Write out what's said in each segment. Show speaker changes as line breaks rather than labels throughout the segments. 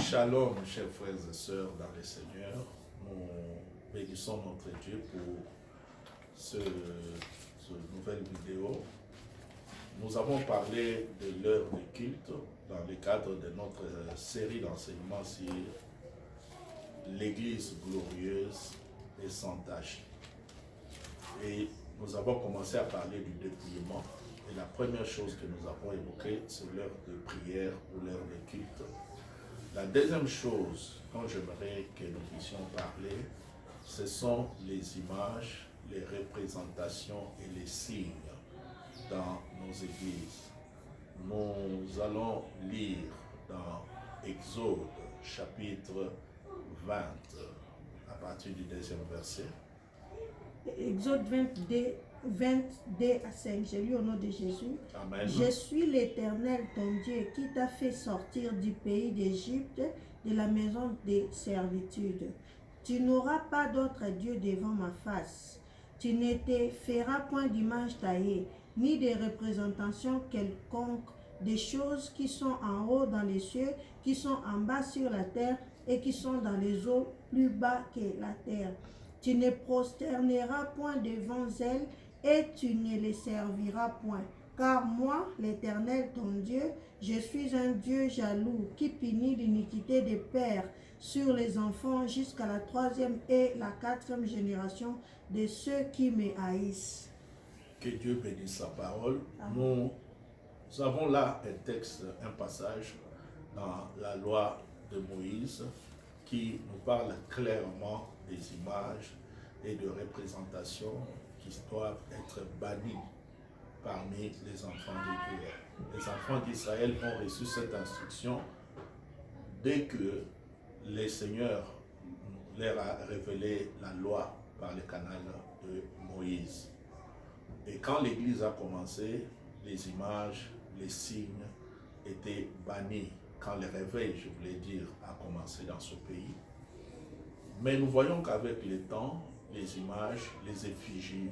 Shalom, chers frères et sœurs dans le Seigneur. Nous bénissons notre Dieu pour cette nouvelle vidéo. Nous avons parlé de l'heure de culte dans le cadre de notre série d'enseignements sur l'Église glorieuse et sans tache. Et nous avons commencé à parler du dépouillement. Et la première chose que nous avons évoquée, c'est l'heure de prière ou l'heure de culte. La deuxième chose dont j'aimerais que nous puissions parler, ce sont les images, les représentations et les signes dans nos églises. Nous allons lire dans Exode chapitre 20 à partir du deuxième verset.
Exode 22 à 5, j'ai lu au nom de Jésus.
Amen.
Je suis l'Éternel, ton Dieu, qui t'a fait sortir du pays d'Égypte, de la maison de servitude. Tu n'auras pas d'autre Dieu devant ma face. Tu ne te feras point d'image taillée, ni de représentation quelconque des choses qui sont en haut dans les cieux, qui sont en bas sur la terre et qui sont dans les eaux plus bas que la terre. Tu ne prosterneras point devant elles et tu ne les serviras point. Car moi, l'Éternel, ton Dieu, je suis un Dieu jaloux qui punit l'iniquité des pères sur les enfants jusqu'à la 3e et la 4e génération de ceux qui me haïssent.
Que Dieu bénisse sa parole.
Amen.
Nous avons là un texte, un passage dans la loi de Moïse qui nous parle clairement des images et de représentations qui doivent être bannies parmi les enfants de Dieu. Les enfants d'Israël ont reçu cette instruction dès que le Seigneur leur a révélé la loi par le canal de Moïse. Et quand l'Église a commencé, les images, les signes étaient bannis. Quand le réveil, je voulais dire, a commencé dans ce pays. Mais nous voyons qu'avec le temps, les images, les effigies,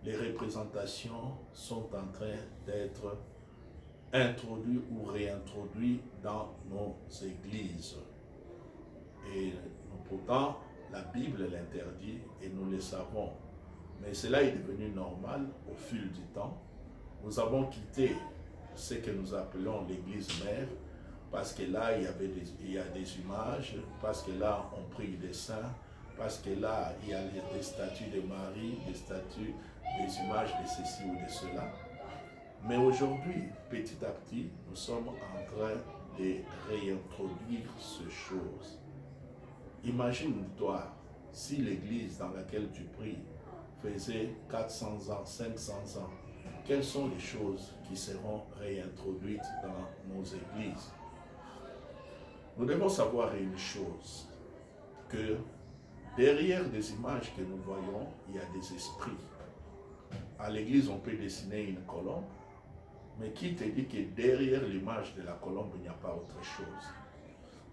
les représentations sont en train d'être introduites ou réintroduites dans nos églises. Et pourtant, la Bible l'interdit et nous le savons. Mais cela est devenu normal au fil du temps. Nous avons quitté ce que nous appelons l'église mère, parce que là, il y a des images, parce que là, on prie des saints, parce que là, il y a des statues de Marie, des statues, des images de ceci ou de cela. Mais aujourd'hui, petit à petit, nous sommes en train de réintroduire ces choses. Imagine-toi, si l'église dans laquelle tu pries faisait 400 ans, 500 ans, quelles sont les choses qui seront réintroduites dans nos églises? Nous devons savoir une chose, que derrière des images que nous voyons, il y a des esprits. À l'église, on peut dessiner une colombe, mais qui te dit que derrière l'image de la colombe, il n'y a pas autre chose?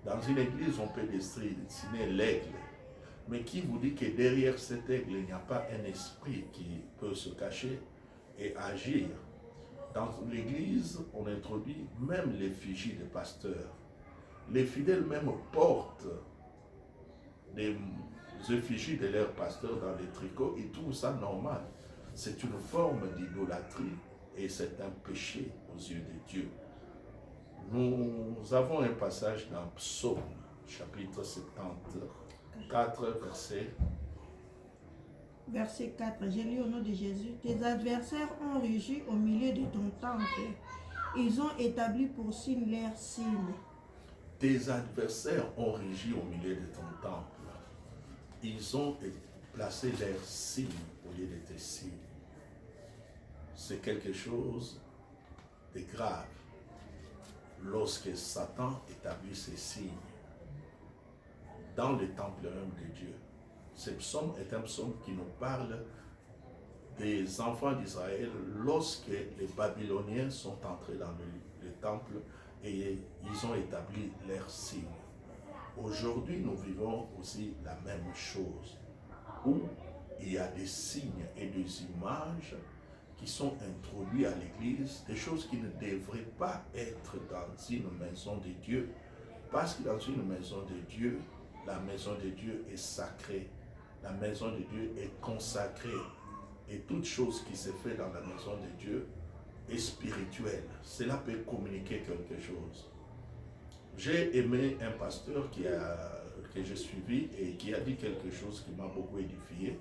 Dans une église, on peut dessiner l'aigle, mais qui vous dit que derrière cet aigle, il n'y a pas un esprit qui peut se cacher et agir? Dans l'église, on introduit même l'effigie des pasteurs. Les fidèles même portent des effigies de leurs pasteurs dans les tricots et tout ça normal. C'est une forme d'idolâtrie et c'est un péché aux yeux de Dieu. Nous avons un passage dans Psaume, chapitre 74,
Verset 4, j'ai lu au nom de Jésus. Tes adversaires ont rugi au milieu de ton temple. Ils ont établi pour signe leurs signes.
Tes adversaires ont rugi au milieu de ton temple. Ils ont placé leurs signes au lieu de tes signes. C'est quelque chose de grave lorsque Satan établit ses signes dans le temple même de Dieu. Ce psaume est un psaume qui nous parle des enfants d'Israël lorsque les Babyloniens sont entrés dans le temple et ils ont établi leurs signes. Aujourd'hui, nous vivons aussi la même chose, où il y a des signes et des images qui sont introduits à l'église, des choses qui ne devraient pas être dans une maison de Dieu, Parce que dans une maison de Dieu, la maison de Dieu est sacrée. La maison de Dieu est consacrée. Et toute chose qui se fait dans la maison de Dieu est spirituelle. Cela peut communiquer quelque chose. J'ai aimé un pasteur que j'ai suivi et qui a dit quelque chose qui m'a beaucoup édifié.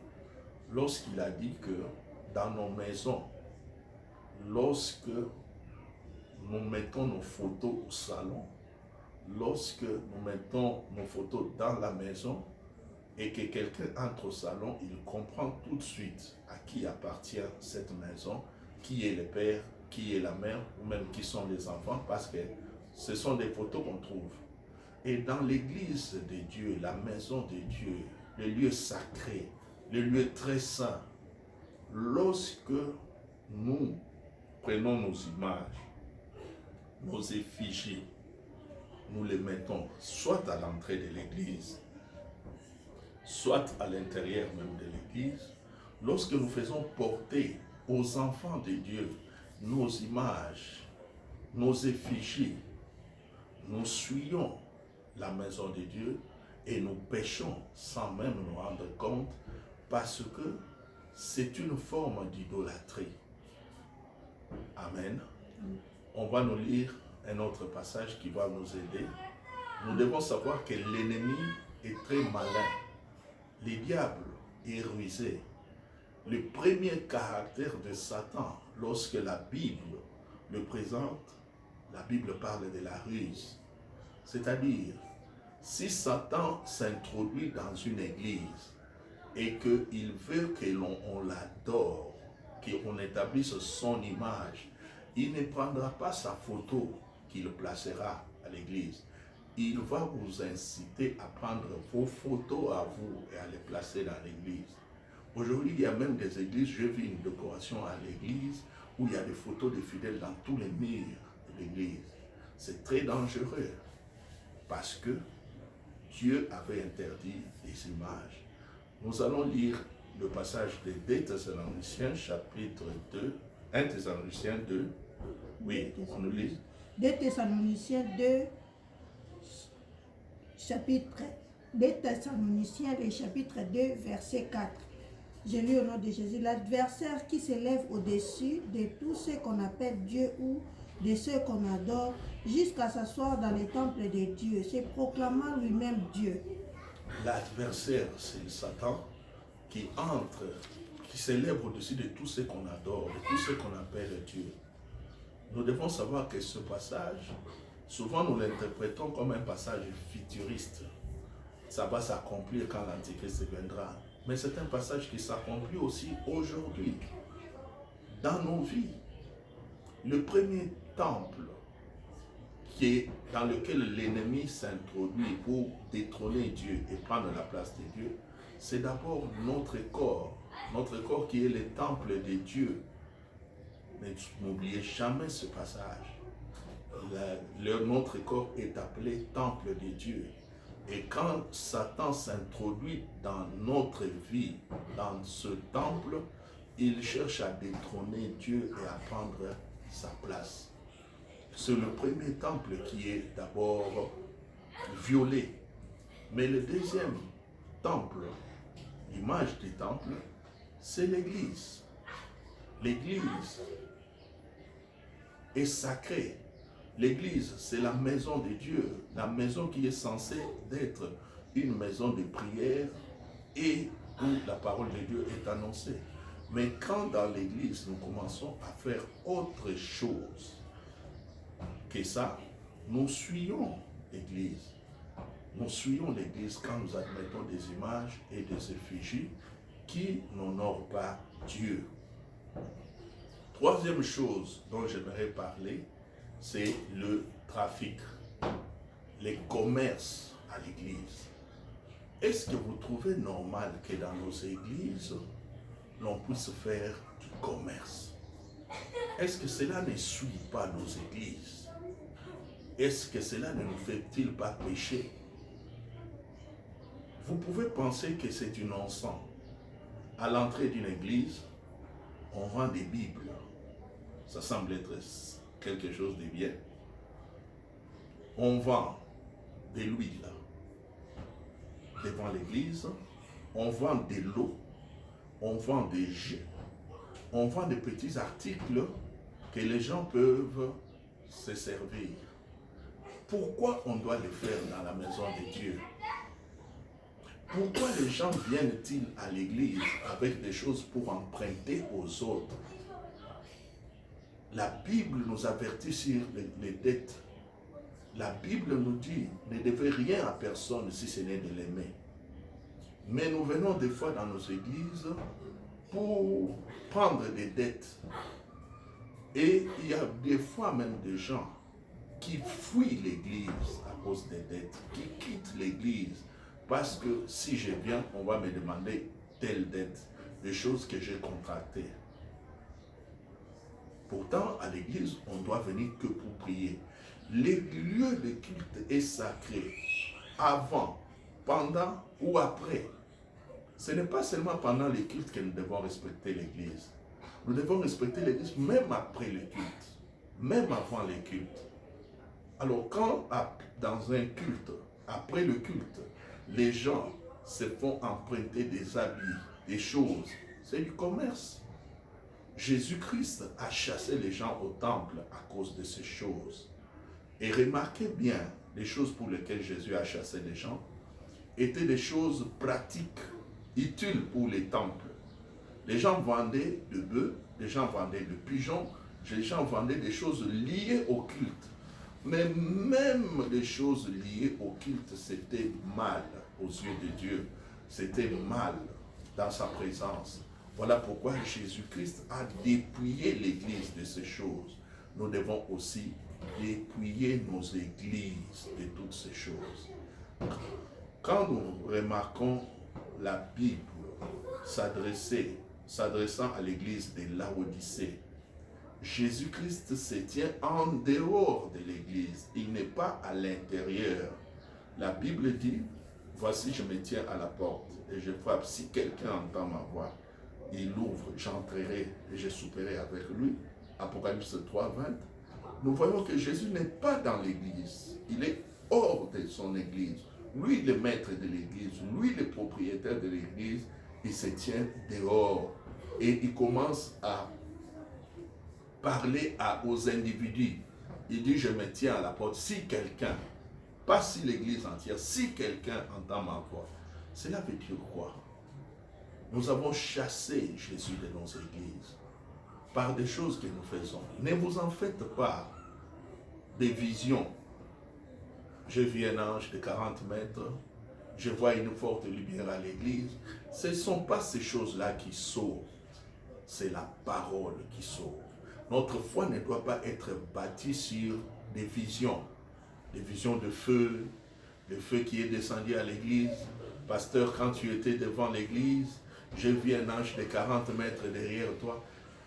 Lorsqu'il a dit que dans nos maisons, lorsque nous mettons nos photos au salon, lorsque nous mettons nos photos dans la maison et que quelqu'un entre au salon, il comprend tout de suite à qui appartient cette maison, qui est le père, qui est la mère, ou même qui sont les enfants, parce que ce sont des photos qu'on trouve. Et dans l'église de Dieu, la maison de Dieu, le lieu sacré, le lieu très saint, lorsque nous prenons nos images, nos effigies, nous les mettons soit à l'entrée de l'église, soit à l'intérieur même de l'église, lorsque nous faisons porter aux enfants de Dieu nos images, nos effigies, nous suivons la maison de Dieu et nous péchons sans même nous rendre compte parce que c'est une forme d'idolâtrie. Amen. On va nous lire un autre passage qui va nous aider. Nous devons savoir que l'ennemi est très malin. Le diable est rusé. Le premier caractère de Satan, lorsque la Bible le présente, la Bible parle de la ruse. C'est-à-dire, si Satan s'introduit dans une église et qu'il veut que l'on l'adore, qu'on établisse son image, il ne prendra pas sa photo qu'il placera à l'église. Il va vous inciter à prendre vos photos à vous et à les placer dans l'église. Aujourd'hui, il y a même des églises, j'ai vu une décoration à l'église où il y a des photos des fidèles dans tous les murs de l'église. C'est très dangereux parce que Dieu avait interdit les images. Nous allons lire le passage de 2 Thessaloniciens, chapitre 2, 1 Thessaloniciens 2. Oui, on nous lit.
2 Thessaloniciens 2, chapitre 2 Thessaloniciens, le chapitre 2, verset 4. Je lis au nom de Jésus. L'adversaire qui s'élève au-dessus de tous ceux qu'on appelle Dieu ou de ceux qu'on adore, jusqu'à s'asseoir dans les temples de Dieu, se proclamant lui-même Dieu.
L'adversaire, c'est Satan qui entre, qui s'élève au-dessus de tous ceux qu'on adore, de tous ceux qu'on appelle Dieu. Nous devons savoir que ce passage, souvent nous l'interprétons comme un passage futuriste. Ça va s'accomplir quand l'Antichrist viendra. Mais c'est un passage qui s'accomplit aussi aujourd'hui, dans nos vies. Le premier temple dans lequel l'ennemi s'introduit pour détrôner Dieu et prendre la place de Dieu, c'est d'abord notre corps qui est le temple de Dieu. N'oubliez jamais ce passage. Notre corps est appelé temple de Dieu. Et quand Satan s'introduit dans notre vie, dans ce temple, il cherche à détrôner Dieu et à prendre sa place. C'est le premier temple qui est d'abord violé. Mais le deuxième temple, l'image du temple, c'est l'Église. L'Église est sacrée. L'Église, c'est la maison de Dieu, la maison qui est censée être une maison de prière et où la parole de Dieu est annoncée. Mais quand dans l'Église, nous commençons à faire autre chose que ça, nous suivons l'Église. Nous suivons l'Église quand nous admettons des images et des effigies qui n'honorent pas Dieu. Troisième chose dont j'aimerais parler, c'est le trafic, les commerces à l'église. Est-ce que vous trouvez normal que dans nos églises, l'on puisse faire du commerce? Est-ce que cela ne suit pas nos églises? Est-ce que cela ne nous fait-il pas pécher? Vous pouvez penser que c'est une encens. À l'entrée d'une église, on vend des Bibles. Ça semble être quelque chose de bien. On vend de l'huile devant l'église, on vend de l'eau, on vend des jeux, on vend des petits articles que les gens peuvent se servir. Pourquoi on doit le faire dans la maison de Dieu? Pourquoi les gens viennent-ils à l'église avec des choses pour emprunter aux autres? La Bible nous avertit sur les dettes. La Bible nous dit, ne devez rien à personne si ce n'est de l'aimer. Mais nous venons des fois dans nos églises pour prendre des dettes. Et il y a des fois même des gens qui fuient l'église à cause des dettes, qui quittent l'église parce que si je viens, on va me demander telle dette, des choses que j'ai contractées. Pourtant, à l'église, on doit venir que pour prier. Les lieux de culte est sacré avant, pendant ou après. Ce n'est pas seulement pendant les cultes que nous devons respecter l'église. Nous devons respecter l'église même après le culte, même avant les cultes. Alors quand dans un culte, après le culte, les gens se font emprunter des habits, des choses, c'est du commerce. Jésus-Christ a chassé les gens au temple à cause de ces choses. Et remarquez bien, les choses pour lesquelles Jésus a chassé les gens étaient des choses pratiques, utiles pour les temples. Les gens vendaient de bœufs, les gens vendaient de pigeons, les gens vendaient des choses liées au culte. Mais même les choses liées au culte, c'était mal aux yeux de Dieu. C'était mal dans sa présence. Voilà pourquoi Jésus-Christ a dépouillé l'Église de ces choses. Nous devons aussi dépouiller nos églises de toutes ces choses. Quand nous remarquons la Bible s'adressant à l'église de Laodicée, Jésus-Christ se tient en dehors de l'église. Il n'est pas à l'intérieur. La Bible dit, voici je me tiens à la porte et je frappe. Si quelqu'un entend ma voix, il ouvre, j'entrerai et je souperai avec lui. Apocalypse 3, 20. Nous voyons que Jésus n'est pas dans l'église. Il est hors de son église. Lui, le maître de l'église, lui, le propriétaire de l'église, il se tient dehors. Et il commence à parler aux individus. Il dit, je me tiens à la porte. Si quelqu'un, pas si l'église entière, si quelqu'un entend ma voix, cela veut dire quoi? Nous avons chassé Jésus de nos églises par des choses que nous faisons. Ne vous en faites pas des visions. Je vis un ange de 40 mètres, je vois une forte lumière à l'église. Ce ne sont pas ces choses-là qui sauvent, c'est la parole qui sauve. Notre foi ne doit pas être bâtie sur des visions de feu, le feu qui est descendu à l'église. Pasteur, quand tu étais devant l'église, j'ai vu un ange de 40 mètres derrière toi.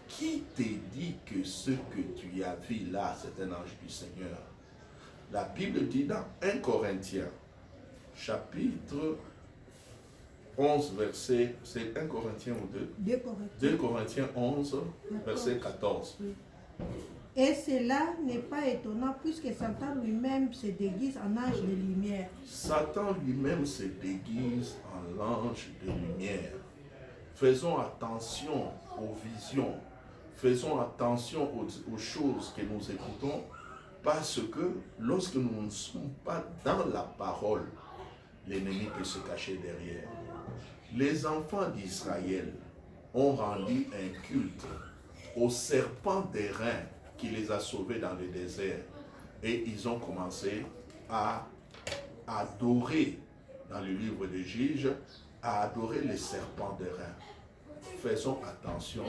Qui t'a dit que ce que tu as vu là, c'est un ange du Seigneur? La Bible dit dans 1 Corinthiens, chapitre 11, verset, c'est 1 Corinthiens ou 2? 2 Corinthiens 11, verset 14.
Oui. Et cela n'est pas étonnant puisque Satan lui-même se déguise en ange de lumière.
Satan lui-même se déguise en ange de lumière. Faisons attention aux visions. Faisons attention aux choses que nous écoutons, parce que lorsque nous ne sommes pas dans la parole, l'ennemi peut se cacher derrière. Les enfants d'Israël ont rendu un culte au serpent d'airain qui les a sauvés dans le désert. Et ils ont commencé à adorer, dans le livre des Juges, à adorer les serpents d'airain. Faisons attention.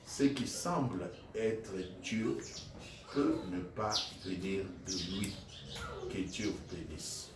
Ce qui semble être Dieu peut ne pas venir de lui. Que Dieu vous bénisse.